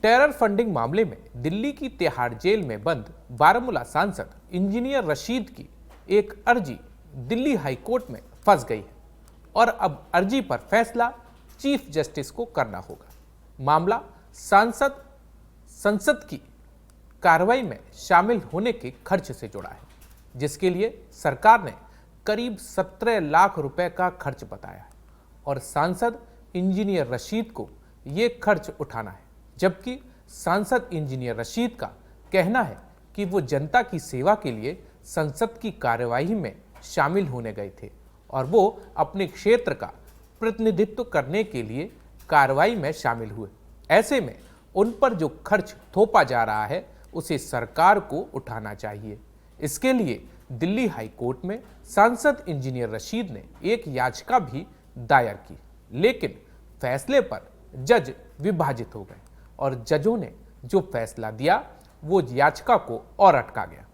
Terror funding मामले में दिल्ली की तिहाड़ जेल में बंद बारामूला सांसद इंजीनियर रशीद की एक अर्जी दिल्ली हाई कोर्ट में फंस गई है और अब अर्जी पर फैसला चीफ जस्टिस को करना होगा। मामला संसद की कार्रवाई में शामिल होने के खर्च से जुड़ा है, जिसके लिए सरकार ने करीब 17 लाख रुपए का खर्च बताया है और सांसद इंजीनियर रशीद को यह खर्च उठाना है। जबकि सांसद इंजीनियर रशीद का कहना है कि वो जनता की सेवा के लिए संसद की कार्यवाही में शामिल होने गए थे और वो अपने क्षेत्र का प्रतिनिधित्व करने के लिए कार्रवाई में शामिल हुए। ऐसे में उन पर जो खर्च थोपा जा रहा है उसे सरकार को उठाना चाहिए। इसके लिए दिल्ली हाई कोर्ट में सांसद इंजीनियर रशीद ने एक याचिका भी दायर की, लेकिन फैसले पर जज विभाजित हो गए और जजों ने जो फैसला दिया वो याचिका को और अटका गया।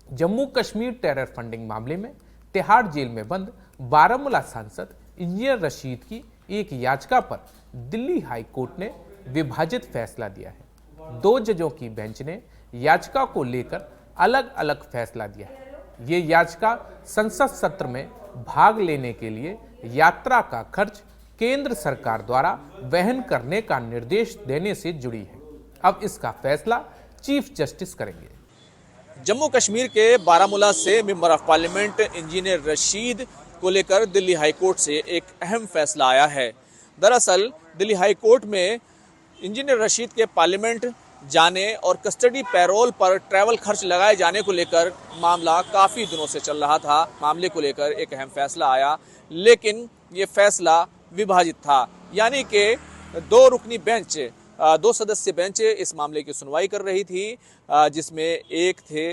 जम्मू कश्मीर टेरर फंडिंग मामले में तिहाड़ जेल में बंद बारामूला सांसद इंजीनियर रशीद की एक याचिका पर दिल्ली हाई कोर्ट ने विभाजित फैसला दिया है। 2 जजों की बेंच ने याचिका को लेकर अलग अलग फैसला दिया है। ये याचिका संसद सत्र में भाग लेने के लिए यात्रा का खर्च केंद्र सरकार द्वारा वहन करने का निर्देश देने से जुड़ी है। अब इसका फैसला चीफ जस्टिस करेंगे। जम्मू कश्मीर के बारामूला से member of parliament engineer Rashid को लेकर दिल्ली हाई कोर्ट से एक अहम फैसला आया है। दरअसल दिल्ली हाई कोर्ट में इंजीनियर रशीद के पार्लियामेंट जाने और कस्टडी पैरोल पर ट्रैवल खर्च लगाए जाने को लेकर मामला काफ़ी दिनों से चल रहा था। मामले को लेकर एक अहम फैसला आया, लेकिन ये फैसला विभाजित था, यानी कि 2 रुकनी बेंच 2 सदस्य बेंच इस मामले की सुनवाई कर रही थी, जिसमें एक थे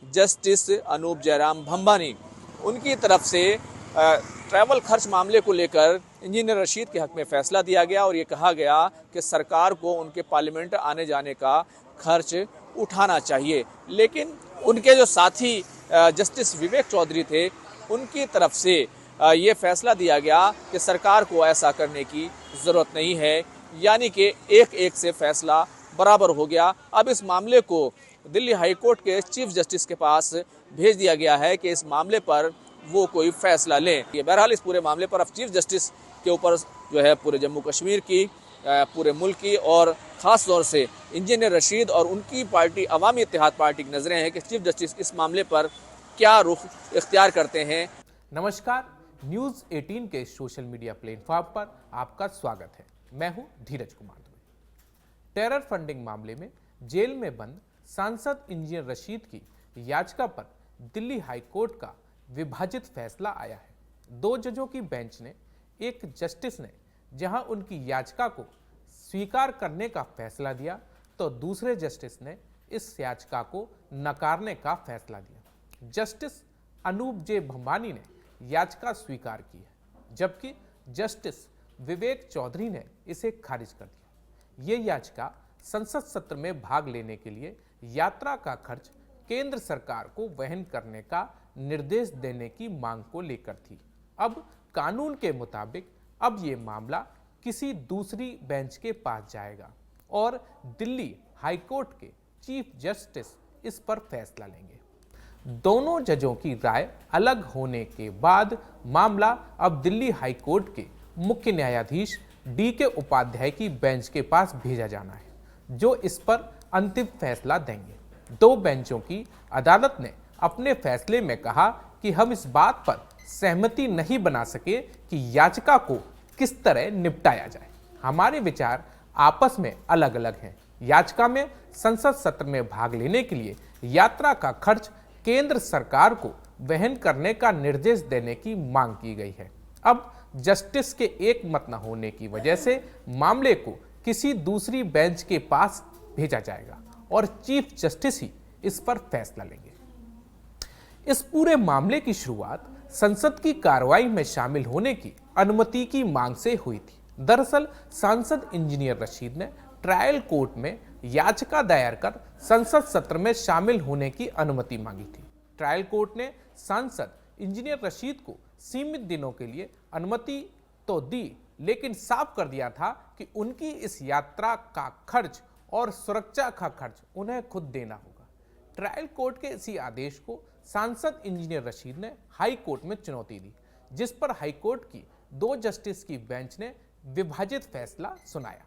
जस्टिस अनूप जयराम भंबानी। उनकी तरफ से ट्रैवल खर्च मामले को लेकर इंजीनियर रशीद के हक में फैसला दिया गया और ये कहा गया कि सरकार को उनके पार्लियामेंट आने जाने का खर्च उठाना चाहिए। लेकिन उनके जो साथी जस्टिस विवेक चौधरी थे, उनकी तरफ से ये फैसला दिया गया कि सरकार को ऐसा करने की ज़रूरत नहीं है, यानी कि एक से फैसला बराबर हो गया। अब इस मामले को दिल्ली हाई कोर्ट के चीफ जस्टिस के पास भेज दिया गया है कि इस मामले पर वो कोई फैसला लें। ये बहरहाल इस पूरे मामले पर अब चीफ जस्टिस के ऊपर जो है पूरे जम्मू कश्मीर की, पूरे मुल्क की और ख़ास तौर से इंजीनियर रशीद और उनकी पार्टी अवामी इत्तेहाद पार्टी की नज़रें हैं कि चीफ जस्टिस इस मामले पर क्या रुख इख्तियार करते हैं। नमस्कार, न्यूज़ 18 के सोशल मीडिया प्लेटफॉर्म पर आपका स्वागत है। मैं हूं धीरज कुमार दुबे। टेरर फंडिंग मामले में जेल में बंद सांसद इंजीनियर रशीद की याचिका पर दिल्ली हाई कोर्ट का विभाजित फैसला आया है। 2 जजों की बेंच ने, एक जस्टिस ने जहां उनकी याचिका को स्वीकार करने का फैसला दिया तो दूसरे जस्टिस ने इस याचिका को नकारने का फैसला दिया। जस्टिस अनूप जे भंबानी ने याचिका स्वीकार की है, जबकि जस्टिस विवेक चौधरी ने इसे खारिज कर दिया। ये याचिका संसद सत्र में भाग लेने के लिए यात्रा का खर्च केंद्र सरकार को वहन करने का निर्देश देने की मांग को लेकर थी। अब कानून के मुताबिक अब ये मामला किसी दूसरी बेंच के पास जाएगा और दिल्ली हाई कोर्ट के चीफ जस्टिस इस पर फैसला लेंगे। दोनों जजों की राय अलग होने के बाद मामला अब दिल्ली हाई कोर्ट के मुख्य न्यायाधीश DK उपाध्याय की बेंच के पास भेजा जाना है, जो इस पर अंतिम फैसला देंगे। 2 बेंचों की अदालत ने अपने फैसले में कहा कि हम इस बात पर सहमति नहीं बना सके कि याचिका को किस तरह निपटाया जाए। हमारे विचार आपस में अलग अलग हैं। याचिका में संसद सत्र में भाग लेने के लिए यात्रा का खर्च केंद्र सरकार को वहन करने का निर्देश देने की मांग की गई है। अब जस्टिस के एक मत न होने की वजह से मामले को किसी दूसरी बेंच के पास भेजा जाएगा और चीफ जस्टिस ही इस पर फैसला लेंगे। इस पूरे मामले की शुरुआत संसद की कार्रवाई में शामिल होने की अनुमति की मांग से हुई थी। दरअसल सांसद इंजीनियर रशीद ने ट्रायल कोर्ट में याचिका दायर कर संसद सत्र में शामिल होने की अनुमति मांगी थी। ट्रायल कोर्ट ने सांसद इंजीनियर रशीद को सीमित दिनों के लिए अनुमति तो दी, लेकिन साफ कर दिया था कि उनकी इस यात्रा का खर्च और सुरक्षा का खर्च उन्हें खुद देना होगा। ट्रायल कोर्ट के इसी आदेश को सांसद इंजीनियर रशीद ने हाई कोर्ट में चुनौती दी, जिस पर हाई कोर्ट की 2 जस्टिस की बेंच ने विभाजित फैसला सुनाया।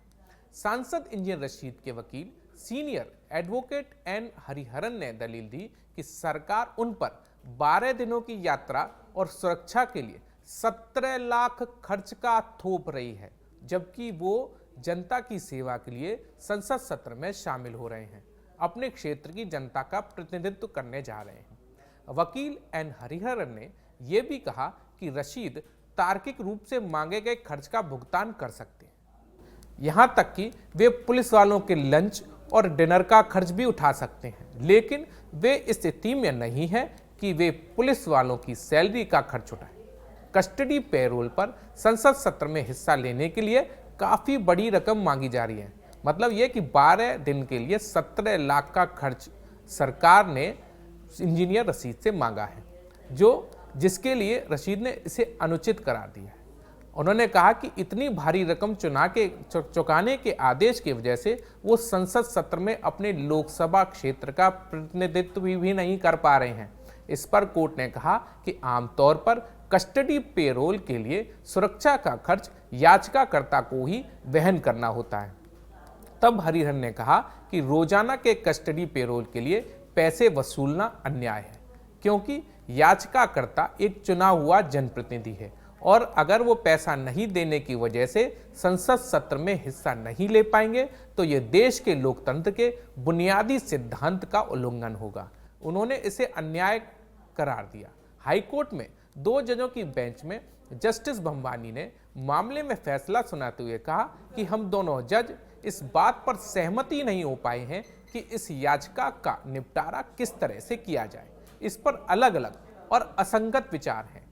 सांसद इंजीनियर रशीद के वकील सीनियर एडवोकेट एन हरिहरन ने दलील दी कि सरकार उन पर 12 दिनों की यात्रा और सुरक्षा के लिए 17 लाख खर्च का थोप रही है, जबकि वो जनता की सेवा के लिए संसद सत्र में शामिल हो रहे हैं, अपने क्षेत्र की जनता का प्रतिनिधित्व करने जा रहे हैं। वकील एन हरिहरन ने यह भी कहा कि रशीद तार्किक रूप से मांगे गए खर्च का भुगतान कर सकते हैं, यहां तक कि वे पुलिस वालों के लंच और डिनर का खर्च भी उठा सकते हैं, लेकिन वे इस स्थिति में नहीं है कि वे पुलिस वालों की सैलरी का खर्च उठाएं। कस्टडी पैरोल पर संसद सत्र में हिस्सा लेने के लिए काफी बड़ी रकम मांगी जा रही है। मतलब यह कि 12 दिन के लिए 17 लाख का खर्च सरकार ने इंजीनियर रशीद से मांगा है, जिसके लिए रशीद ने इसे अनुचित करार दिया है। उन्होंने कहा कि इतनी भारी रकम चुकाने के आदेश की वजह से वो संसद सत्र में अपने लोकसभा क्षेत्र का प्रतिनिधित्व भी नहीं कर पा रहे हैं। इस पर कोर्ट ने कहा कि आमतौर पर कस्टडी पेरोल के लिए सुरक्षा का खर्च याचिकाकर्ता को ही वहन करना होता है। तब हरिहरन ने कहा कि रोजाना के कस्टडी पेरोल के लिए पैसे वसूलना अन्याय है, क्योंकि याचिकाकर्ता एक चुना हुआ जनप्रतिनिधि है और अगर वो पैसा नहीं देने की वजह से संसद सत्र में हिस्सा नहीं ले पाएंगे तो ये देश के लोकतंत्र के बुनियादी सिद्धांत का उल्लंघन होगा। उन्होंने इसे अन्याय करार दिया। हाईकोर्ट में 2 जजों की बेंच में जस्टिस भंवानी ने मामले में फैसला सुनाते हुए कहा कि हम दोनों जज इस बात पर सहमति नहीं हो पाए हैं कि इस याचिका का निपटारा किस तरह से किया जाए। इस पर अलग अलग और असंगत विचार हैं।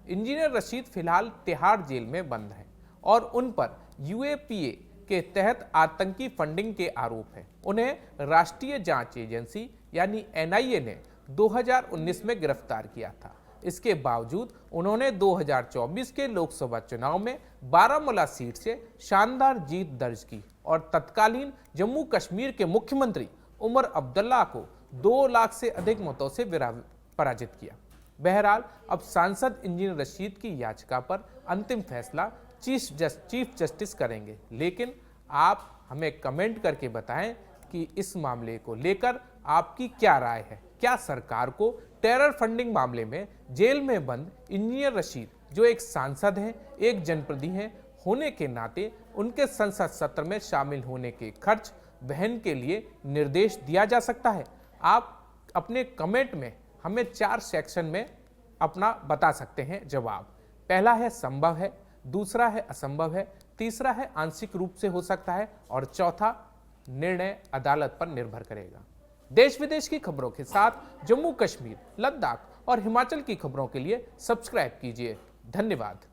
इंजीनियर रशीद फिलहाल तिहाड़ जेल में बंद हैं और उन पर यूएपीए के तहत आतंकी फंडिंग के आरोप हैं। उन्हें राष्ट्रीय जांच एजेंसी यानी एनआईए ने 2019 में गिरफ्तार किया था। इसके बावजूद उन्होंने 2024 के लोकसभा चुनाव में बारामूला सीट से शानदार जीत दर्ज की और तत्कालीन जम्मू कश्मीर के मुख्यमंत्री उमर अब्दुल्ला को 2 लाख से अधिक मतों से पराजित किया। बहरहाल अब सांसद इंजीनियर रशीद की याचिका पर अंतिम फैसला चीफ जस्टिस करेंगे, लेकिन आप हमें कमेंट करके बताएं कि इस मामले को लेकर आपकी क्या राय है। क्या सरकार को टेरर फंडिंग मामले में जेल में बंद इंजीनियर रशीद, जो एक सांसद हैं, एक जनप्रतिनिधि हैं, होने के नाते उनके संसद सत्र में शामिल होने के खर्च वहन के लिए निर्देश दिया जा सकता है? आप अपने कमेंट में हमें 4 सेक्शन में अपना बता सकते हैं जवाब। पहला है संभव है, दूसरा है असंभव है, तीसरा है आंशिक रूप से हो सकता है और चौथा निर्णय अदालत पर निर्भर करेगा। देश विदेश की खबरों के साथ जम्मू कश्मीर, लद्दाख और हिमाचल की खबरों के लिए सब्सक्राइब कीजिए। धन्यवाद।